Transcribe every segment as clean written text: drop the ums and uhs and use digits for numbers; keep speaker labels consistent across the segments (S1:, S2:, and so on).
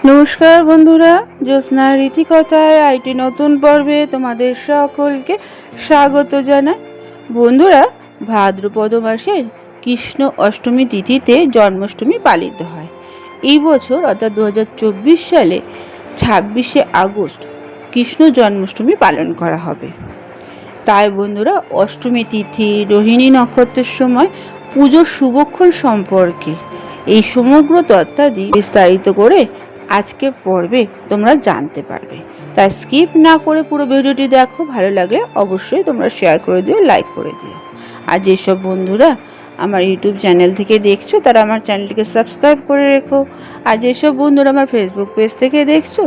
S1: নমস্কার বন্ধুরা, জ্যোৎস্নার রীতিকথায় আইটি নতুন পর্বে তোমাদের সকলকে স্বাগত জানাই। বন্ধুরা, ভাদ্রপদ মাসে কৃষ্ণ অষ্টমী তিথিতে জন্মাষ্টমী পালিত হয়। এই বছর অর্থাৎ 2024 সালে 26শে আগস্ট কৃষ্ণ জন্মাষ্টমী পালন করা হবে। তাই বন্ধুরা, অষ্টমী তিথি রোহিণী নক্ষত্রের সময় পুজোর শুভক্ষণ সম্পর্কে এই সমগ্র তত্ত্বাদি বিস্তারিত করে আজকের পর্বে তোমরা জানতে পারবে। তাই স্কিপ না করে পুরো ভিডিওটি দেখো। ভালো লাগলে অবশ্যই তোমরা শেয়ার করে দিও, লাইক করে দিও। আর যেসব বন্ধুরা আমার ইউটিউব চ্যানেল থেকে দেখছো তারা আমার চ্যানেলটিকে সাবস্ক্রাইব করে রেখো। আর যেসব বন্ধুরা আমার ফেসবুক পেজ থেকে দেখছো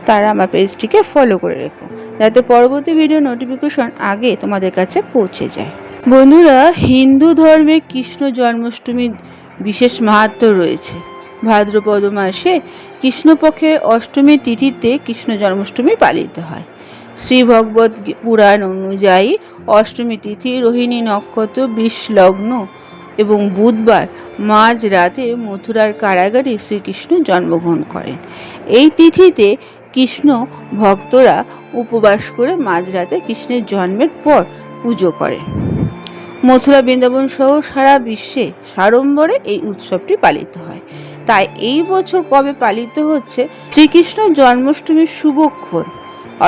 S1: তারা আমার পেজটিকে ফলো করে রেখো, যাতে পরবর্তী ভিডিও নোটিফিকেশন আগে তোমাদের কাছে পৌঁছে যায়। বন্ধুরা, হিন্দু ধর্মে কৃষ্ণ জন্মাষ্টমীর বিশেষ মাহাত্ম্য রয়েছে। ভাদ্রপদ মাসে কৃষ্ণপক্ষের অষ্টমী তিথিতে কৃষ্ণ জন্মাষ্টমী পালিত হয়। শ্রী ভগবত পুরাণ অনুযায়ী অষ্টমী তিথি রোহিণী নক্ষত্র 20 লগ্ন এবং বুধবার মাঝ রাতে মথুরার কারাগারে শ্রীকৃষ্ণ জন্মগ্রহণ করেন। এই তিথিতে কৃষ্ণ ভক্তরা উপবাস করে মাঝরাতে কৃষ্ণের জন্মের পর পুজো করেন। মথুরা, বৃন্দাবন সহ সারা বিশ্বে সাড়ম্বরে এই উৎসবটি পালিত হয়। তাই এই বছর কবে পালিত হচ্ছে? শ্রীকৃষ্ণ জন্মাষ্টমীর শুভক্ষণ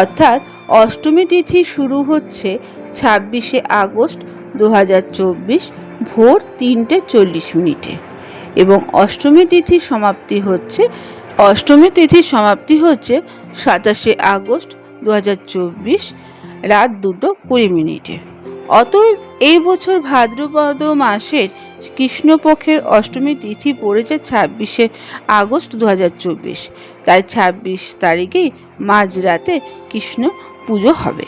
S1: অর্থাৎ অষ্টমী তিথি শুরু হচ্ছে 26শে আগস্ট 2024 ভোর 3:40 এবং অষ্টমী তিথি সমাপ্তি হচ্ছে 27শে আগস্ট 2024 রাত 2:20। অতএব এই বছর ভাদ্রপদ মাসের কৃষ্ণপক্ষের অষ্টমী তিথি পড়েছে 26শে আগস্ট 2024। তাই 26 তারিখেই মাঝরাতে কৃষ্ণ পুজো হবে।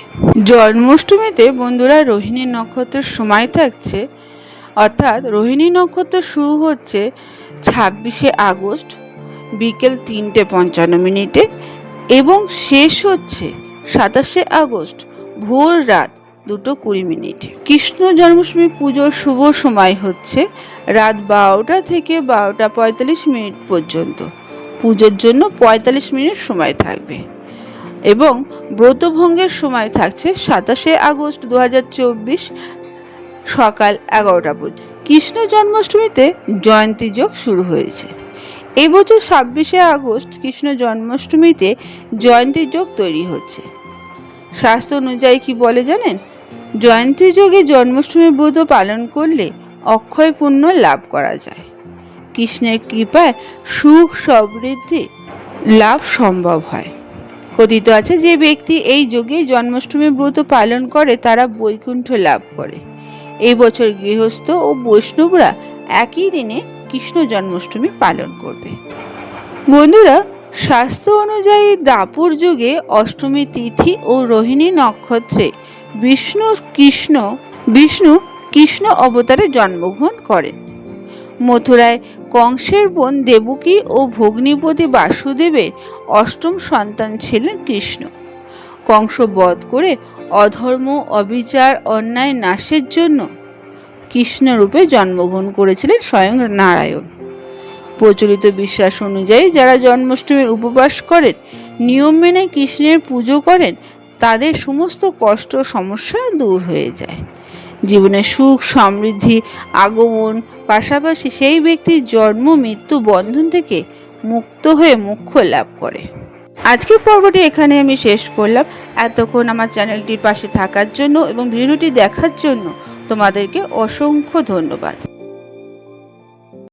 S1: জন্মাষ্টমীতে বন্ধুরা রোহিণী নক্ষত্রের সময় থাকছে, অর্থাৎ রোহিণী নক্ষত্র শুরু হচ্ছে 26শে আগস্ট বিকেল 3:55 এবং শেষ হচ্ছে 27শে আগস্ট ভোর রাত 2:20। কৃষ্ণ জন্মাষ্টমী পুজোর শুভ সময় হচ্ছে রাত 12টা থেকে 12:45 পর্যন্ত। পুজোর জন্য 45 মিনিট সময় থাকবে এবং ব্রতভঙ্গের সময় থাকছে 27শে আগস্ট 2024 সকাল 11টা পর্যন্ত। কৃষ্ণ জন্মাষ্টমীতে জয়ন্তী যোগ শুরু হয়েছে। এই বছর 26শে আগস্ট কৃষ্ণ জন্মাষ্টমীতে জয়ন্তী যোগ তৈরি হচ্ছে। শাস্ত্র অনুযায়ী কি বলে জানেন? জয়ন্তী যোগে জন্মাষ্টমী ব্রত পালন করলে অক্ষয় পুণ্য লাভ করা যায়। কৃষ্ণের কৃপায় সুখ সমৃদ্ধি লাভ সম্ভব হয়। কথিত আছে যে ব্যক্তি এই যোগে জন্মাষ্টমী ব্রত পালন করে তারা বৈকুণ্ঠ লাভ করে। এই বছর গৃহস্থ ও বৈষ্ণবরা একই দিনে কৃষ্ণ জন্মাষ্টমী পালন করবে। বন্ধুরা, শাস্ত্র অনুযায়ী দ্বাপর যুগে অষ্টমী তিথি ও রোহিণী নক্ষত্রে বিষ্ণু কৃষ্ণ অবতারে জন্মগ্রহণ করেন। মথুরায় কংসের বোন দেবকী ও ভগ্নিপতি বাসুদেবের অষ্টম সন্তান ছিলেন কৃষ্ণ। কংস বধ করে অধর্ম, অবিচার, অন্যায় নাশের জন্য কৃষ্ণরূপে জন্মগ্রহণ করেছিলেন স্বয়ং নারায়ণ। প্রচলিত বিশ্বাস অনুযায়ী যারা জন্মাষ্টমীর উপবাস করেন, নিয়ম মেনে কৃষ্ণের পুজো করেন, তাদের সমস্ত কষ্ট সমস্যা দূর হয়ে যায়। জীবনে সুখ সমৃদ্ধি আগমন, পাশাপাশি সেই ব্যক্তির জন্ম মৃত্যু বন্ধন থেকে মুক্ত হয়ে মোক্ষ লাভ করে। আজকের পর্বটি এখানে আমি শেষ করলাম। এতক্ষণ আমার চ্যানেলটির পাশে থাকার জন্য এবং ভিডিওটি দেখার জন্য তোমাদেরকে অসংখ্য ধন্যবাদ।